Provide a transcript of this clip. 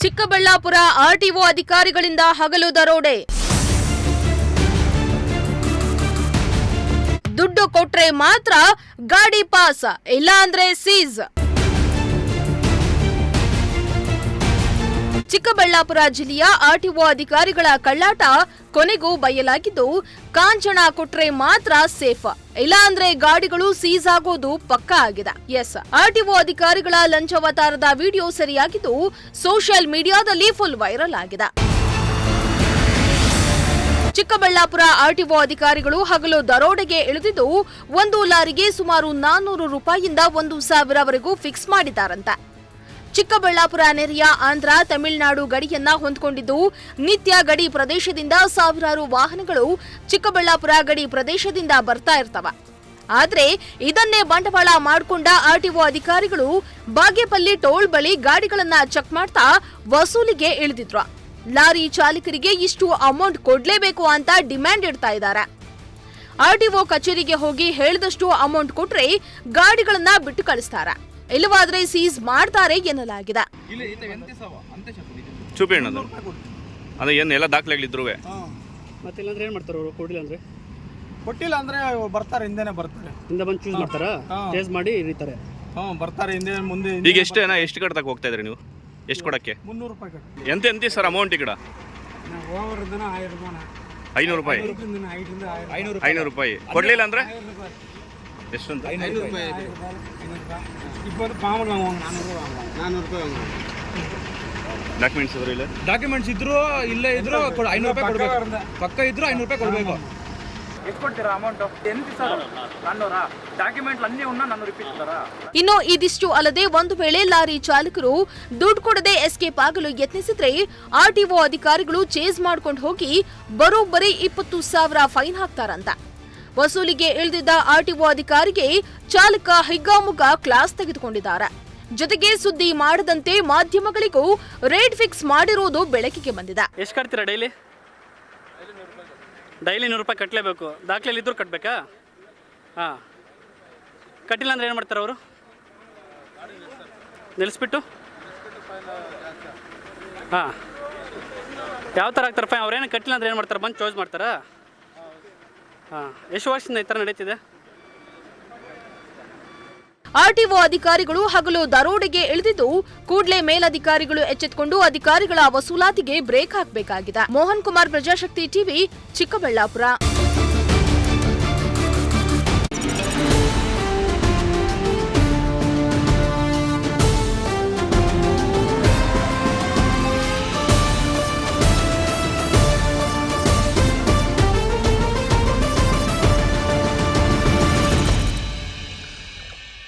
Chikkaballapur RTO ಅಧಿಕಾರಿಗಳಿಂದ ಹಗಲು ದರೋಡೆ. ದುಡ್ಡು ಕೊಟ್ರೆ ಮಾತ್ರ ಗಾಡಿ ಪಾಸ್, ಇಲ್ಲ ಅಂದ್ರೆ ಸೀಸ್. ಚಿಕ್ಕಬಳ್ಳಾಪುರ ಜಿಲ್ಲೆಯ ಆರ್ಟಿಒ ಅಧಿಕಾರಿಗಳ ಕಳ್ಳಾಟ ಕೊನೆಗೂ ಬಯಲಾಗಿದ್ದು, ಕಾಂಚನ ಕೊಟ್ರೆ ಮಾತ್ರ ಸೇಫ್, ಇಲ್ಲ ಅಂದ್ರೆ ಗಾಡಿಗಳು ಸೀಸ್ ಆಗೋದು ಪಕ್ಕಾ ಆಗಿದೆ. ಆರ್ಟಿಒ ಅಧಿಕಾರಿಗಳ ಲಂಚಾವತಾರದ ವಿಡಿಯೋ ಸರಿಯಾಗಿದ್ದು ಸೋಷಿಯಲ್ ಮೀಡಿಯಾದಲ್ಲಿ ಫುಲ್ ವೈರಲ್ ಆಗಿದೆ. ಚಿಕ್ಕಬಳ್ಳಾಪುರ ಆರ್ಟಿಒ ಅಧಿಕಾರಿಗಳು ಹಗಲು ದರೋಡೆಗೆ ಇಳಿದಿದ್ದು, ಒಂದು ಲಾರಿಗೆ ಸುಮಾರು 400 ರೂಪಾಯಿಯಿಂದ 1,000ವರೆಗೂ ಫಿಕ್ಸ್ ಮಾಡಿದ್ದಾರಂತೆ. ಚಿಕ್ಕಬಳ್ಳಾಪುರ ನೆರೆಯ ಆಂಧ್ರ ತಮಿಳುನಾಡು ಗಡಿಯನ್ನ ಹೊಂದಿಕೊಂಡಿದ್ದು, ನಿತ್ಯ ಗಡಿ ಪ್ರದೇಶದಿಂದ ಸಾವಿರಾರು ವಾಹನಗಳು ಚಿಕ್ಕಬಳ್ಳಾಪುರ ಗಡಿ ಪ್ರದೇಶದಿಂದ ಬರ್ತಾ ಇರ್ತವೆ. ಆದ್ರೆ ಇದನ್ನೇ ಬಂಡವಾಳ ಮಾಡಿಕೊಂಡ ಆರ್ಟಿಒ ಅಧಿಕಾರಿಗಳು ಬಾಗೇಪಲ್ಲಿ ಟೋಲ್ ಬಳಿ ಗಾಡಿಗಳನ್ನ ಚೆಕ್ ಮಾಡ್ತಾ ವಸೂಲಿಗೆ ಇಳಿದಿದ್ರು. ಲಾರಿ ಚಾಲಕರಿಗೆ ಇಷ್ಟು ಅಮೌಂಟ್ ಕೊಡ್ಲೇಬೇಕು ಅಂತ ಡಿಮ್ಯಾಂಡ್ ಇಡ್ತಾ ಇದ್ದಾರೆ. ಆರ್ಟಿಒ ಕಚೇರಿಗೆ ಹೋಗಿ ಹೇಳಿದಷ್ಟು ಅಮೌಂಟ್ ಕೊಟ್ರೆ ಗಾಡಿಗಳನ್ನ ಬಿಟ್ಟು ಕಳಿಸ್ತಾರೆ, ಇಲ್ಲವಾದ್ರೆ ಸೀಸ್ ಮಾಡ್ತಾರೆ ಎನ್ನಲಾಗಿದೆ. ಅದೇ ಏನು ಎಲ್ಲ ದಾಖಲೆಗಳಿದ್ರು ಮತ್ತೆ ಇಲ್ಲಾಂದ್ರೆ ಏನು ಮಾಡ್ತಾರೆ ಅವರು? ಕೊಟ್ಟಿಲ್ಲ ಅಂದ್ರೆ ಬರ್ತಾರೆ, ಹಿಂದೆನೆ ಬರ್ತಾರೆ, ಹಿಂದೆ ಬಂದು ಚೂಸ್ ಮಾಡ್ತಾರಾ? ಚೇಸ್ ಮಾಡಿ ಇರಿತಾರೆ. ಬರ್ತಾರೆ ಹಿಂದೆ ಮುಂದೆ. ಈಗ ಎಷ್ಟು ಕಟ್ಟಕ್ಕೆ ಹೋಗ್ತಾ ಇದ್ರಿ ನೀವು? ಎಷ್ಟು ಕೊಡಕ್ಕೆ? 300 ರೂಪಾಯಿ ಕಟ್ಟಿ. ಎಂತ ಸರ್ ಅಮೌಂಟ್ ಈ ಕಡೆ? 500 ರೂಪಾಯಿ. 500 ರೂಪಾಯಿ ಕೊಡ್ಲಿಲ್ಲ ಅಂದ್ರೆ ಎಷ್ಟು ಅಂತ? 500 ರೂಪಾಯಿ. 400 ರೂಪಾಯಿ. ಡಾಕ್ಯುಮೆಂಟ್ಸ್ ಇದ್ರು ಇಲ್ಲ? ಡಾಕ್ಯುಮೆಂಟ್ಸ್ ಇದ್ರು ಇಲ್ಲೇ ಇದ್ರು 500 ರೂಪಾಯಿ ಕೊಡ್ಬೇಕು. ಪಕ್ಕ ಇದ್ರು 500 ರೂಪಾಯಿ ಕೊಡ್ಬೇಕು. ಎಷ್ಟು ಕೊಡ್ತೀರಾ ಅಮೌಂಟ್? ಎಂತ ಸರ್ 400? ಡಾಕ್ಯುಮೆಂಟ್ ಅన్నీ ಉನ್ನ 400 ರಿಪೀಟ್ ಇದ್ದಾರಾ? ಇನ್ನು ಇದಿಷ್ಟು ಅಲ್ಲದೆ ಒಂದು ವೇಳೆ ಲಾರಿ ಚಾಲಕರು ದುಡ್ಡು ಕೊಡದೆ ಎಸ್ಕೇಪ್ ಆಗಲು ಯತ್ನಿಸಿದ್ರೆ ಆರ್ಟಿಒ ಅಧಿಕಾರಿಗಳು ಚೇಸ್ ಮಾಡ್ಕೊಂಡು ಹೋಗಿ ಬರೋಬ್ಬರಿ 20,000 ಫೈನ್ ಹಾಕ್ತಾರಂತ. ವಸೂಲಿಗೆ ಇಳಿದಿದ್ದ ಆರ್ಟಿಒ ಅಧಿಕಾರಿಗೆ ಚಾಲಕ ಹಿಗ್ಗಾಮುಗ್ಗಾ ಕ್ಲಾಸ್ ತೆಗೆದುಕೊಂಡಿದ್ದಾರೆ. ಜೊತೆಗೆ ಸುದ್ದಿ ಮಾಡದಂತೆ ಮಾಧ್ಯಮಗಳಿಗೂ ರೇಟ್ ಫಿಕ್ಸ್ ಮಾಡಿರುವುದು ಬೆಳಕಿಗೆ ಬಂದಿದೆ. ಎಷ್ಟು ಕಟ್ತೀರಾ ಡೈಲಿ? 100 ರೂಪಾಯಿ ಕಟ್ಟಲೇಬೇಕು. ದಾಖಲೆಯಲ್ಲಿ ಇದ್ರು ಕಟ್ಟಬೇಕಾ? ಹಾಂ, ಕಟ್ಟಿಲ್ಲ ಅಂದ್ರೆ ಏನು ಮಾಡ್ತಾರೆ ಅವರು? ನಿಲ್ಲಿಸ್ಬಿಟ್ಟು ಹಾಂ, ಯಾವ ಥರ ಆಗ್ತಾರೆ ಫೈನ್? ಅವ್ರೇನು ಕಟ್ಟಿಲ್ಲ ಅಂದ್ರೆ ಏನು ಮಾಡ್ತಾರೆ? ಬಂದು ಚೋಸ್ ಮಾಡ್ತಾರಾ? ಹಾಂ, ಎಷ್ಟು ವರ್ಷದಿಂದ ಈ ಥರ ನಡೀತಿದೆ? ಆರ್ಟಿಒ ಅಧಿಕಾರಿಗಳು ಹಗಲು ದರೋಡೆಗೆ ಇಳಿದಿದ್ದು, ಕೂಡಲೇ ಮೇಲಧಿಕಾರಿಗಳು ಎಚ್ಚೆತ್ತುಕೊಂಡು ಅಧಿಕಾರಿಗಳ ವಸೂಲಾತಿಗೆ ಬ್ರೇಕ್ ಹಾಕಬೇಕಾಗಿದೆ. ಮೋಹನ್ ಕುಮಾರ್, ಪ್ರಜಾಶಕ್ತಿ ಟಿವಿ, ಚಿಕ್ಕಬಳ್ಳಾಪುರ.